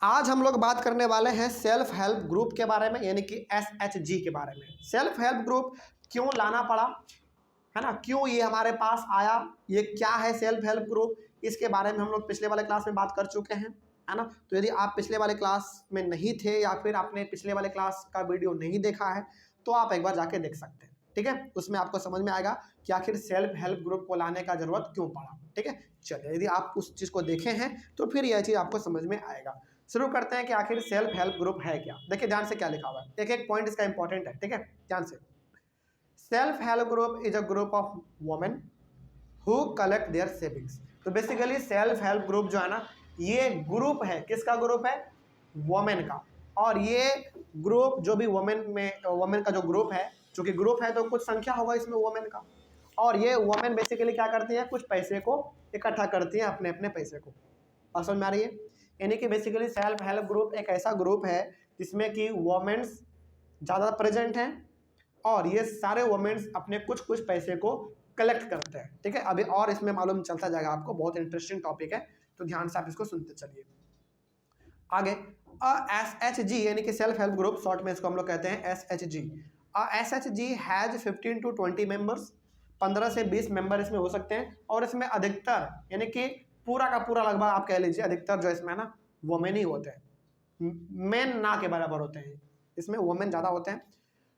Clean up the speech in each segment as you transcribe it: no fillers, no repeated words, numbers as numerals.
आज हम लोग बात करने वाले हैं सेल्फ हेल्प ग्रुप के बारे में, यानी कि SHG के बारे में। सेल्फ हेल्प ग्रुप क्यों लाना पड़ा, है ना, क्यों ये हमारे पास आया, ये क्या है सेल्फ हेल्प ग्रुप, इसके बारे में हम लोग पिछले वाले क्लास में बात कर चुके हैं, है ना। तो यदि आप पिछले वाले क्लास में नहीं थे या फिर आपने पिछले वाले क्लास का वीडियो नहीं देखा है तो आप एक बार जाके देख सकते हैं, ठीक है। उसमें आपको समझ में आएगा कि आखिर सेल्फ हेल्प ग्रुप को लाने का जरूरत क्यों पड़ा, ठीक है। चलिए, यदि आप उस चीज़ को देखे हैं तो फिर यह चीज़ आपको समझ में आएगा। शुरू करते हैं कि आखिर सेल्फ हेल्प ग्रुप है क्या। देखिए ध्यान से क्या लिखा हुआ है, एक एक पॉइंट इसका इंपॉर्टेंट है, ठीक है, ध्यान से। Self help group is a group of women who collect their savings. तो बेसिकली सेल्फ हेल्प ग्रुप जो है ना, ये ग्रुप है, किसका ग्रुप है, वुमेन का। और ये ग्रुप जो भी वुमेन का जो ग्रुप है, चूंकि ग्रुप है तो कुछ संख्या होगा इसमें वुमेन का, और ये वुमेन बेसिकली क्या करती है, कुछ पैसे को इकट्ठा करती है, अपने अपने पैसे को। और समझ में आ रही है, यानी कि बेसिकली सेल्फ हेल्प ग्रुप एक ऐसा ग्रुप है जिसमें कि वुमेन्स ज़्यादा प्रेजेंट हैं और ये सारे वुमेन्स अपने कुछ कुछ पैसे को कलेक्ट करते हैं, ठीक है। अभी और इसमें मालूम चलता जाएगा आपको, बहुत इंटरेस्टिंग टॉपिक है, तो ध्यान से आप इसको सुनते चलिए। आगे SHG यानी कि सेल्फ हेल्प ग्रुप, शॉर्ट में इसको हम लोग कहते हैं SHG। SHG has 15 to 20 members, 15 से 20 मेंबर इसमें हो सकते हैं। और इसमें अधिकतर यानी कि पूरा का पूरा लगभग आप कह लीजिए अधिकतर जो इसमें ना वुमेन ही होते हैं, मेन ना के बराबर होते हैं, इसमें वुमेन ज़्यादा होते हैं।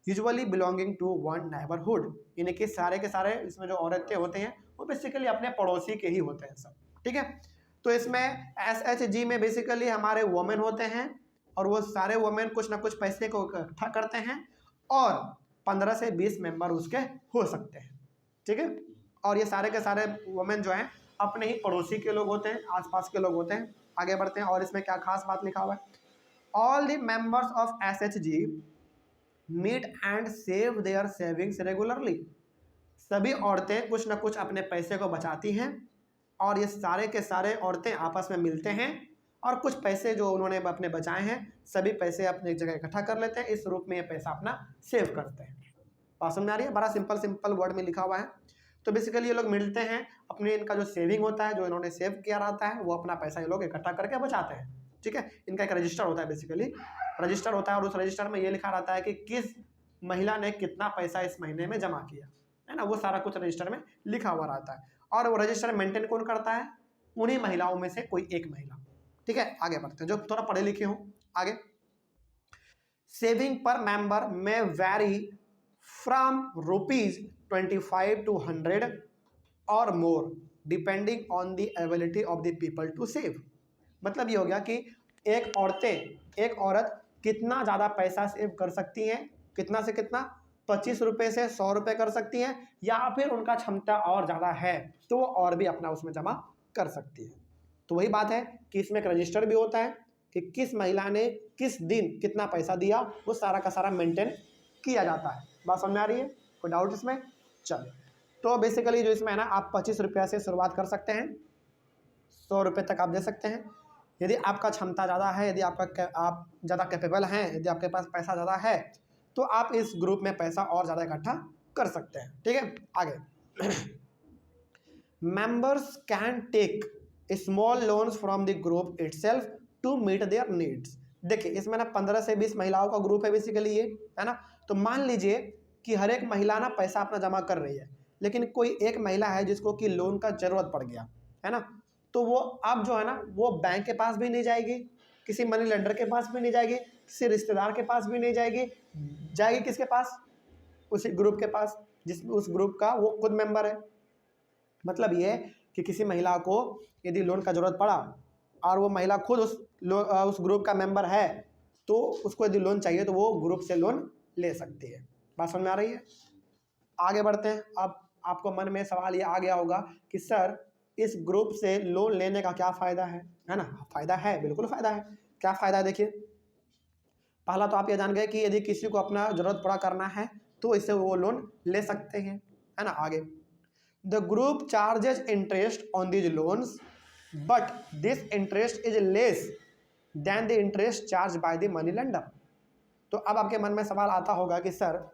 Usually belonging to one neighbourhood, यानी कि सारे के सारे इसमें जो औरतें होते हैं वो बेसिकली अपने पड़ोसी के ही होते हैं सब, ठीक है। तो इसमें SHG में बेसिकली हमारे वुमेन होते हैं और वो सारे वुमेन कुछ ना कुछ पैसे को इकट्ठा करते हैं और 15 से 20 मेंबर उसके हो सकते हैं, ठीक है। और ये सारे के सारे वुमेन जो हैं अपने ही पड़ोसी के लोग होते हैं, आसपास के लोग होते हैं। आगे बढ़ते हैं, और इसमें क्या खास बात लिखा हुआ है, all the members of SHG meet and save their savings regularly. सभी औरतें कुछ ना कुछ अपने पैसे को बचाती हैं और ये सारे के सारे औरतें आपस में मिलते हैं और कुछ पैसे जो उन्होंने अपने बचाए हैं सभी पैसे अपनी जगह इकट्ठा कर लेते हैं, इस रूप में ये पैसा अपना सेव करते हैं। बात समझ में आ रही है, बड़ा सिंपल सिंपल वर्ड में लिखा हुआ है। तो बेसिकली ये लोग मिलते हैं, अपने इनका जो सेविंग होता है, जो इन्होंने सेव किया रहता है, वो अपना पैसा ये लोग इकट्ठा करके बचाते हैं, ठीक है। इनका एक रजिस्टर होता है, बेसिकली रजिस्टर होता है और उस रजिस्टर में ये लिखा रहता है कि किस महिला ने कितना पैसा इस महीने में जमा किया, है ना, वो सारा कुछ रजिस्टर में लिखा हुआ रहता है। और वो रजिस्टर मेंटेन कौन करता है, उन्हीं महिलाओं में से कोई एक महिला, ठीक है। आगे बढ़ते हैं, जो थोड़ा पढ़े लिखे हो। आगे, सेविंग पर मेंबर में वैरी फ्रॉम ₹25 to 100 और more depending on the ability of the people to save. मतलब ये हो गया कि एक औरत कितना ज़्यादा पैसा सेव कर सकती हैं, कितना से कितना, 25 रुपये से 100 रुपये कर सकती हैं, या फिर उनका क्षमता और ज़्यादा है तो वो और भी अपना उसमें जमा कर सकती है। तो वही बात है कि इसमें एक रजिस्टर भी होता है कि किस महिला ने किस दिन कितना पैसा दिया, वो सारा का सारा मेंटेन किया जाता है। बात समझ में आ रही है, कोई डाउट इसमें? चलिए, तो बेसिकली जो इसमें है ना, आप 25 रुपये से शुरुआत कर सकते हैं, 100 रुपये तक आप दे सकते हैं। यदि आपका क्षमता ज़्यादा है, यदि आप ज़्यादा कैपेबल हैं, यदि आपके पास पैसा ज़्यादा है तो आप इस ग्रुप में पैसा और ज़्यादा इकट्ठा कर सकते हैं, ठीक है। आगे, members can take small loans from the group itself to meet their needs. देखिए इसमें ना 15 से 20 महिलाओं का ग्रुप है बेसिकली ये, है ना। तो मान लीजिए कि हर एक महिला ना पैसा अपना जमा कर रही है, लेकिन कोई एक महिला है जिसको कि लोन का जरूरत पड़ गया, है ना। तो वो अब जो है ना, वो बैंक के पास भी नहीं जाएगी, किसी मनी लेंडर के पास भी नहीं जाएगी, किसी रिश्तेदार के पास भी नहीं जाएगी, जाएगी किसके पास, उसी ग्रुप के पास जिसमें उस ग्रुप का वो खुद मेंबर है। मतलब ये कि किसी महिला को यदि लोन का जरूरत पड़ा और वो महिला खुद उस ग्रुप का मेंबर है तो उसको यदि लोन चाहिए तो वो ग्रुप से लोन ले सकती है। बात समझ में आ रही है? आगे बढ़ते हैं। अब आपको मन में सवाल ये आ गया होगा कि सर इस ग्रुप से लोन लेने का क्या फ़ायदा है ना। फ़ायदा है, बिल्कुल फ़ायदा है। क्या फ़ायदा है, देखिए पहला तो आप ये जान गए कि यदि किसी को अपना ज़रूरत पूरा करना है तो इससे वो लोन ले सकते हैं, है ना। आगे, the group charges interest on these loans but this interest is less than the interest charge by the money lender. तो अब आपके मन में सवाल आता होगा कि सर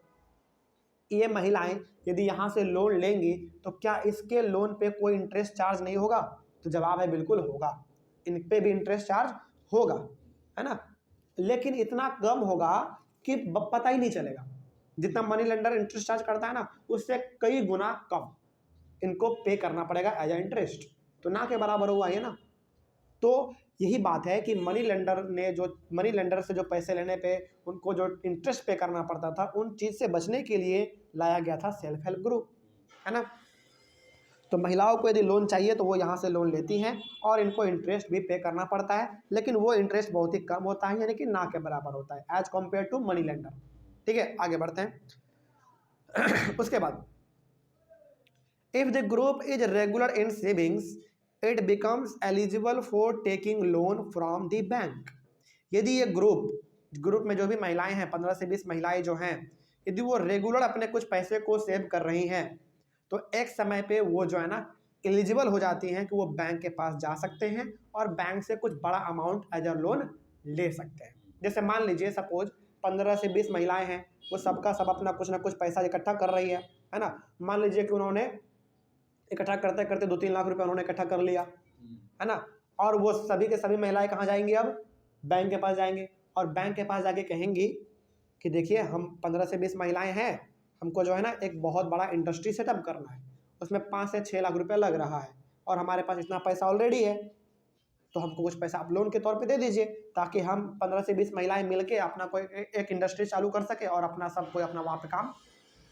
ये महिलाएं यदि यहाँ से लोन लेंगी तो क्या इसके लोन पे कोई इंटरेस्ट चार्ज नहीं होगा? तो जवाब है बिल्कुल होगा, इन पे भी इंटरेस्ट चार्ज होगा। है ना, लेकिन इतना कम होगा कि पता ही नहीं चलेगा। जितना मनी लेंडर इंटरेस्ट चार्ज करता है ना, उससे कई गुना कम इनको पे करना पड़ेगा एज ए इंटरेस्ट, तो ना के बराबर हुआ ये ना। तो यही बात है कि मनी लेंडर से जो पैसे लेने पे उनको जो इंटरेस्ट पे करना पड़ता था, उन चीज़ से बचने के लिए लाया गया था सेल्फ हेल्प ग्रुप, है ना। तो महिलाओं को यदि लोन चाहिए तो वो यहाँ से लोन लेती हैं और इनको इंटरेस्ट भी पे करना पड़ता है, लेकिन वो इंटरेस्ट बहुत ही कम होता है, यानी कि ना के बराबर होता है as compare to money lender. ठीक है, आगे बढ़ते हैं। उसके बाद if the group is regular in savings it becomes eligible for taking loan from the bank. यदि ये ग्रुप में जो भी महिलाएं हैं, 15 से 20 महिलाएं जो हैं, यदि वो रेगुलर अपने कुछ पैसे को सेव कर रही हैं तो एक समय पे वो जो है ना एलिजिबल हो जाती हैं कि वो बैंक के पास जा सकते हैं और बैंक से कुछ बड़ा अमाउंट एज अ लोन ले सकते हैं। जैसे मान लीजिए सपोज 15 से 20 महिलाएं हैं, वो सबका सब अपना कुछ ना कुछ पैसा इकट्ठा कर रही है ना। मान लीजिए कि उन्होंने इकट्ठा करते करते 2-3 लाख रुपए उन्होंने इकट्ठा कर लिया, है ना, और वो सभी के सभी महिलाएं कहाँ जाएंगी, अब बैंक के पास जाएंगे और बैंक के पास जाके कहेंगी कि देखिए हम 15 से 20 महिलाएं हैं, हमको जो है ना एक बहुत बड़ा इंडस्ट्री सेटअप करना है, उसमें 5 से 6 लाख रुपया लग रहा है और हमारे पास इतना पैसा ऑलरेडी है, तो हमको कुछ पैसा आप लोन के तौर पे दे दीजिए ताकि हम 15 से 20 महिलाएं मिलके अपना कोई एक इंडस्ट्री चालू कर सके और अपना सब कोई अपना वहाँ पे काम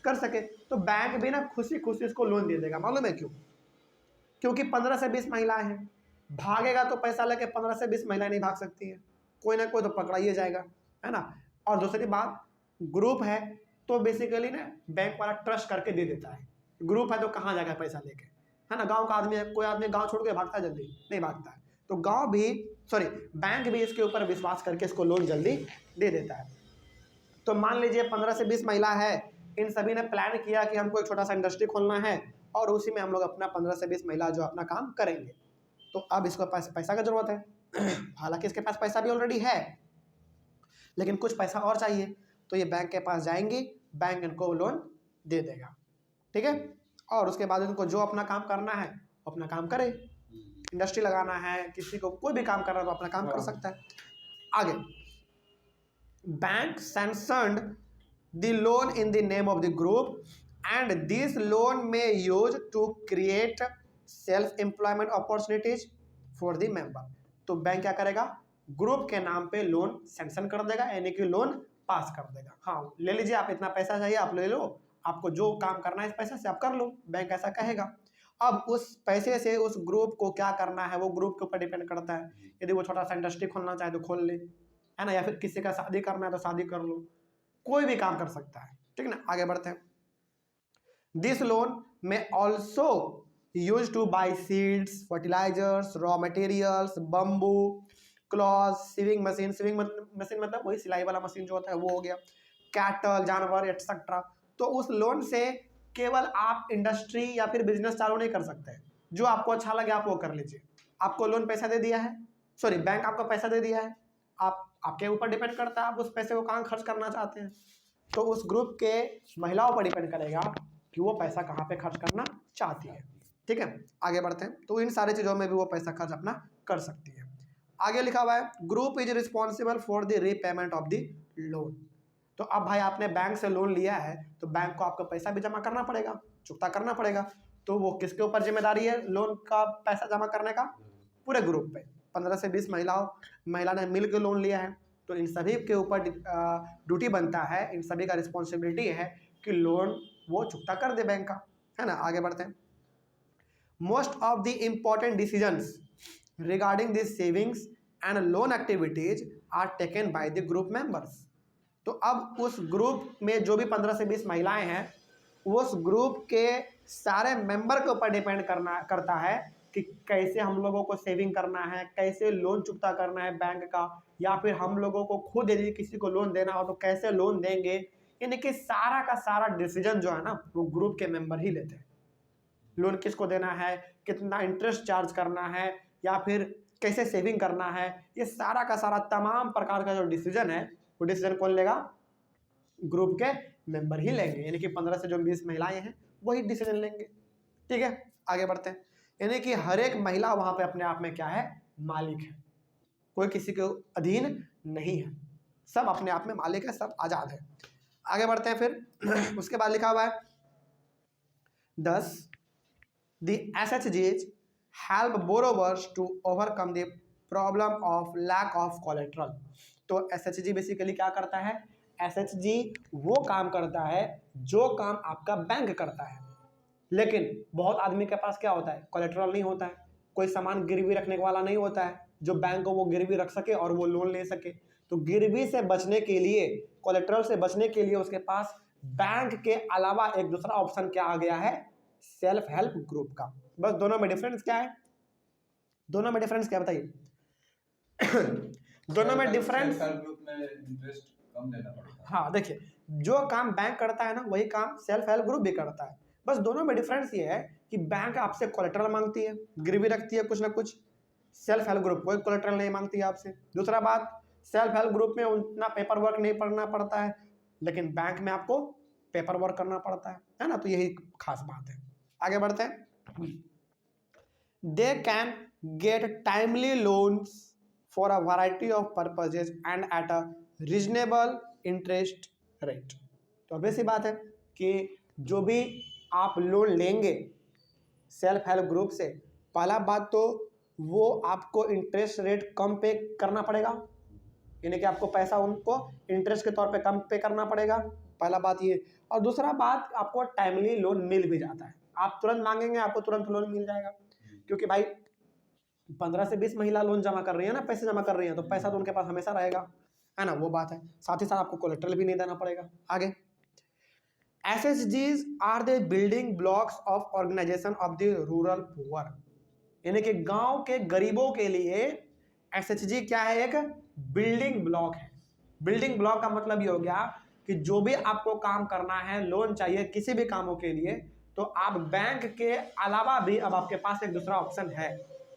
कर सके। तो बैंक भी ना खुशी खुशी इसको लोन दे देगा। मालूम है क्यों? क्योंकि 15 से 20 महिलाएं हैं, भागेगा तो पैसा लेके 15 से 20 महिलाएं नहीं भाग सकती हैं, कोई ना कोई तो पकड़ा ही जाएगा, है ना। और दूसरी बात, ग्रुप है तो बेसिकली ना बैंक वाला ट्रस्ट करके दे देता है। ग्रुप है तो कहाँ जाएगा पैसा लेके, है ना। गांव का आदमी है, कोई आदमी गांव छोड़ के भागता है? जल्दी नहीं भागता है। तो बैंक भी इसके ऊपर विश्वास करके इसको लोन जल्दी दे देता है। तो मान लीजिए 15 से 20 महिला है, इन सभी ने प्लान किया कि हमको एक छोटा सा इंडस्ट्री खोलना है और उसी में हम लोग अपना 15 से 20 महिला जो अपना काम करेंगे। तो अब इसको पैसा का जरूरत है। हालांकि इसके पास पैसा भी ऑलरेडी है, लेकिन कुछ पैसा और चाहिए, तो ये बैंक के पास जाएंगी, बैंक इनको लोन दे देगा। ठीक है, और उसके बाद इनको जो अपना काम करना है अपना काम करे, इंडस्ट्री लगाना है, किसी को कोई भी काम करना है तो अपना काम कर सकता है। आगे, bank sanctioned the loan in the name of the group and this loan में use to create self employment opportunities for the member. तो बैंक क्या करेगा, ग्रुप के नाम पे लोन सैंक्शन कर देगा, यानी कि लोन पास कर देगा। हाँ, ले लीजिए, आप इतना पैसा चाहिए आप ले लो, आपको जो काम करना है इस पैसे से आप कर लो, बैंक ऐसा कहेगा। अब उस पैसे से उस ग्रुप को क्या करना है वो ग्रुप के ऊपर डिपेंड करता है। यदि वो छोटा सा इंडस्ट्री खोलना चाहे तो खोल ले, है ना, या फिर किसी का शादी करना है तो शादी कर लो, कोई भी काम कर सकता है। ठीक है ना, आगे बढ़ते हैं। This loan may also use to buy seeds, fertilisers, raw materials, bamboo, cloth, sewing machine मतलब वही सिलाई वाला मशीन जो होता है वो हो गया, कैटल, जानवर एटसेट्रा। तो उस लोन से केवल आप इंडस्ट्री या फिर बिजनेस चालू नहीं कर सकते, जो आपको अच्छा लगे आप वो कर लीजिए। आपको लोन पैसा दे दिया है, बैंक आपको पैसा दे दिया है, आपके ऊपर डिपेंड करता है आप उस पैसे को कहाँ खर्च करना चाहते हैं। तो उस ग्रुप के महिलाओं पर डिपेंड करेगा कि वो पैसा कहाँ पे खर्च करना चाहती है। ठीक है, आगे बढ़ते हैं। तो इन सारी चीज़ों में भी वो पैसा खर्च अपना कर सकती है। आगे लिखा हुआ है group is responsible for the repayment of the loan. तो अब भाई आपने बैंक से लोन लिया है तो बैंक को आपको पैसा भी जमा करना पड़ेगा, चुकता करना पड़ेगा। तो वो किसके ऊपर जिम्मेदारी है लोन का पैसा जमा करने का? पूरे ग्रुप पे। 15 से 20 महिला ने मिल के लोन लिया है, तो इन सभी के ऊपर ड्यूटी बनता है, इन सभी का रिस्पॉन्सिबिलिटी है कि लोन वो चुकता कर दे बैंक का, है ना। आगे बढ़ते हैं। Most of the important decisions regarding this savings and loan activities are taken by the group members. तो अब उस ग्रुप में जो भी 15 से 20 महिलाएं हैं, उस ग्रुप के सारे मेंबर के ऊपर डिपेंड करता है कि कैसे हम लोगों को सेविंग करना है, कैसे लोन चुकता करना है बैंक का, या फिर हम लोगों को खुद यदि किसी को लोन देना हो तो कैसे लोन देंगे। यानी कि सारा का सारा डिसीजन जो है ना वो ग्रुप के मेंबर ही लेते हैं। लोन किसको देना है, कितना इंटरेस्ट चार्ज करना है, या फिर कैसे सेविंग करना है, ये सारा का सारा तमाम प्रकार का जो डिसीजन है वो डिसीजन कौन लेगा? ग्रुप के मेंबर ही लेंगे। यानी कि 15 से जो 20 महिलाएं हैं वही डिसीजन लेंगे। ठीक है, आगे बढ़ते हैं। यानी कि हर एक महिला वहां पे अपने आप में क्या है? मालिक है। कोई किसी के अधीन नहीं है, सब अपने आप में मालिक है, सब आज़ाद है। आगे बढ़ते हैं फिर उसके बाद लिखा हुआ है 10 the SHGs help borrowers to overcome the problem of lack of collateral। तो SHG बेसिकली क्या करता है, SHG वो काम करता है जो काम आपका बैंक करता है, लेकिन बहुत आदमी के पास क्या होता है, कोलेट्रल नहीं होता है, कोई सामान गिरवी रखने वाला नहीं होता है जो बैंक को वो गिरवी रख सके और वो लोन ले सके। तो गिरवी से बचने के लिए, कोलेट्रल से बचने के लिए उसके पास बैंक के अलावा एक दूसरा ऑप्शन क्या आ गया है, सेल्फ हेल्प ग्रुप का। बस दोनों में डिफरेंस क्या है, दोनों में डिफरेंस क्या बताइए दोनों में डिफरेंस, ग्रुप में इंटरेस्ट कम देना पड़ता है। हाँ देखिए, जो काम बैंक करता है ना वही काम सेल्फ हेल्प ग्रुप भी करता है। बस दोनों में डिफरेंस ये है कि बैंक आपसे कोलेट्रल मांगती है, गिरवी रखती है कुछ ना कुछ, सेल्फ हेल्प ग्रुप कोई कोलेट्रल नहीं मांगती है आपसे। दूसरा बात, सेल्फ हेल्प ग्रुप में उतना पेपर वर्क नहीं पढ़ना पड़ता है, लेकिन बैंक में आपको पेपर वर्क करना पड़ता है ना, तो यही खास बात है। आगे बढ़ते हैं, they can get timely loans for a variety of purposes and at a reasonable interest rate. तो obvious सी बात है कि जो भी आप लोन लेंगे सेल्फ हेल्प ग्रुप से, पहला बात तो वो आपको इंटरेस्ट रेट कम पे करना पड़ेगा, यानी कि आपको पैसा उनको इंटरेस्ट के तौर पे कम पे करना पड़ेगा, पहला बात ये। और दूसरा बात, आपको टाइमली लोन मिल भी जाता है, आप तुरंत मांगेंगे आपको तुरंत लोन मिल जाएगा, क्योंकि भाई 15 से 20 महिला लोन जमा कर रही है ना, पैसे जमा कर रही है, तो पैसा तो उनके पास हमेशा रहेगा, है ना, वो बात है। साथ ही साथ आपको कोलेट्रल भी नहीं देना पड़ेगा। आगे, SHGs are the building blocks of organisation of the rural poor, यानी कि गांव के गरीबों के लिए SHG क्या है, एक बिल्डिंग ब्लॉक है। बिल्डिंग ब्लॉक का मतलब ये हो गया कि जो भी आपको काम करना है, लोन चाहिए किसी भी कामों के लिए, तो आप बैंक के अलावा भी अब आपके पास एक दूसरा ऑप्शन है,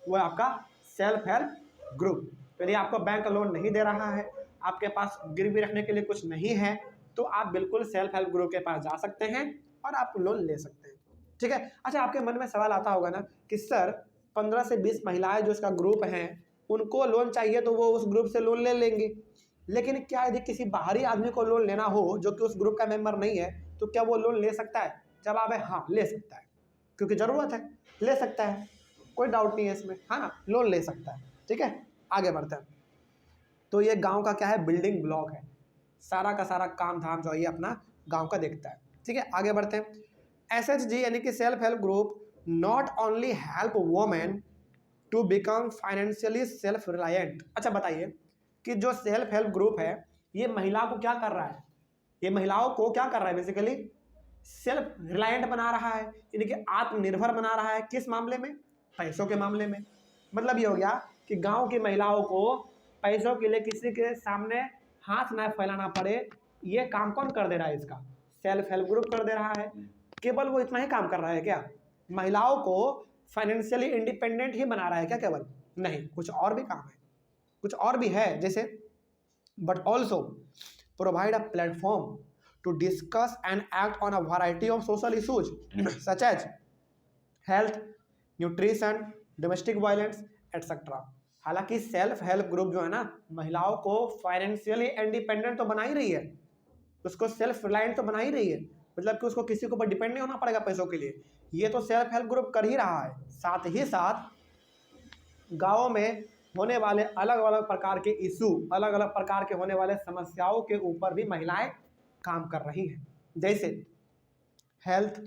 वो है आपका सेल्फ हेल्प ग्रुप। तो यदि आपको बैंक लोन नहीं दे रहा है, आपके पास गिरवी रखने के लिए कुछ नहीं है, तो आप बिल्कुल सेल्फ हेल्प ग्रुप के पास जा सकते हैं और आप लोन ले सकते हैं। ठीक है। अच्छा, आपके मन में सवाल आता होगा ना कि सर 15 से 20 महिलाएं जो इसका ग्रुप हैं, उनको लोन चाहिए तो वो उस ग्रुप से लोन ले लेंगे, लेकिन क्या यदि किसी बाहरी आदमी को लोन लेना हो जो कि उस ग्रुप का मेंबर नहीं है, तो क्या वो लोन ले सकता है? जवाब है हाँ, ले सकता है, क्योंकि ज़रूरत है, ले सकता है, कोई डाउट नहीं है इसमें, हाँ ना, लोन ले सकता है। ठीक है, आगे बढ़ते हैं। तो ये गांव का क्या है, बिल्डिंग ब्लॉक है, सारा का सारा काम धाम जो है ये अपना गांव का देखता है। ठीक है, आगे बढ़ते हैं। SHG यानी कि self help group not only help women to become financially self reliant. अच्छा बताइए कि जो सेल्फ हेल्प ग्रुप है ये महिला को क्या कर रहा है, ये महिलाओं को क्या कर रहा है, बेसिकली सेल्फ रिलायंट बना रहा है, यानी कि आत्मनिर्भर बना रहा है। किस मामले में? पैसों के मामले में। मतलब ये हो गया कि गांव की महिलाओं को पैसों के लिए किसी के सामने हाथ ना फैलाना पड़े, ये काम कौन कर दे रहा है? इसका सेल्फ हेल्प ग्रुप कर दे रहा है। केवल वो इतना ही काम कर रहा है क्या? महिलाओं को फाइनेंशियली इंडिपेंडेंट ही बना रहा है क्या केवल? नहीं, कुछ और भी काम है, कुछ और भी है, जैसे but also provide a platform to discuss and act on a variety of social issues such as health, nutrition, domestic violence etcetera. हालांकि सेल्फ हेल्प ग्रुप जो है ना, महिलाओं को फाइनेंशियली इंडिपेंडेंट तो बना ही रही है, उसको सेल्फ रिलायंट तो बना ही रही है, मतलब कि उसको किसी के ऊपर डिपेंड नहीं होना पड़ेगा पैसों के लिए, ये तो सेल्फ हेल्प ग्रुप कर ही रहा है। साथ ही साथ गाँवों में होने वाले अलग अलग प्रकार के इशू, अलग अलग प्रकार के होने वाले समस्याओं के ऊपर भी महिलाएं काम कर रही हैं, जैसे हेल्थ,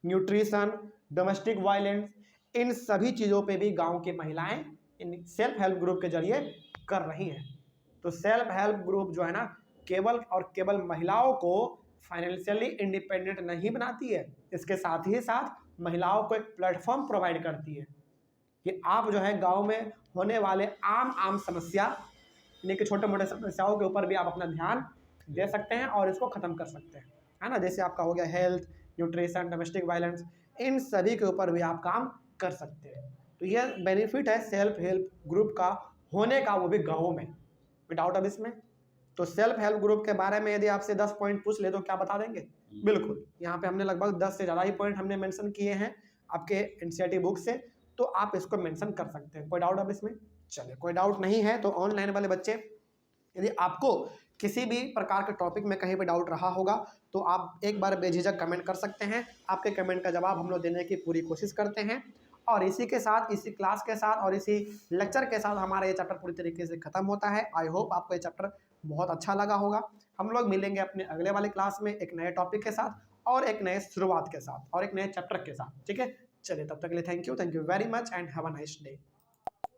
न्यूट्रिशन, डोमेस्टिक वायलेंस, इन सभी चीज़ों पे भी गांव की महिलाएं इन सेल्फ हेल्प ग्रुप के जरिए कर रही हैं। तो सेल्फ हेल्प ग्रुप जो है ना, केवल और केवल महिलाओं को फाइनेंशियली इंडिपेंडेंट नहीं बनाती है, इसके साथ ही साथ महिलाओं को एक प्लेटफॉर्म प्रोवाइड करती है कि आप जो है गांव में होने वाले आम समस्या, यानी कि छोटे मोटे समस्याओं के ऊपर भी आप अपना ध्यान दे सकते हैं और इसको ख़त्म कर सकते हैं, है ना। जैसे आपका हो गया हेल्थ, न्यूट्रिशन, डोमेस्टिक वायलेंस, इन सभी के ऊपर भी आप काम कर सकते हैं। तो यह बेनिफिट है सेल्फ हेल्प ग्रुप का होने का, वो भी गाँव में, विदाउट अब इसमें। तो सेल्फ हेल्प ग्रुप के बारे में यदि आपसे 10 पॉइंट पूछ ले तो क्या बता देंगे? बिल्कुल, यहाँ पे हमने लगभग 10 से ज़्यादा ही पॉइंट हमने मेंशन किए हैं आपके एनसीईआरटी बुक से, तो आप इसको मेंशन कर सकते हैं, कोई डाउट अब इसमें? चलिए, कोई डाउट नहीं है तो ऑनलाइन वाले बच्चे, यदि आपको किसी भी प्रकार के टॉपिक में कहीं भी डाउट रहा होगा तो आप एक बार बेझिझक कमेंट कर सकते हैं। आपके कमेंट का जवाब हम लोग देने की पूरी कोशिश करते हैं। और इसी के साथ, इसी क्लास के साथ और इसी लेक्चर के साथ हमारा ये चैप्टर पूरी तरीके से खत्म होता है। आई होप आपको ये चैप्टर बहुत अच्छा लगा होगा। हम लोग मिलेंगे अपने अगले वाले क्लास में एक नए टॉपिक के साथ और एक नए शुरुआत के साथ और एक नए चैप्टर के साथ, ठीक है। चलिए, तब तक के लिए thank you very much and have a nice day.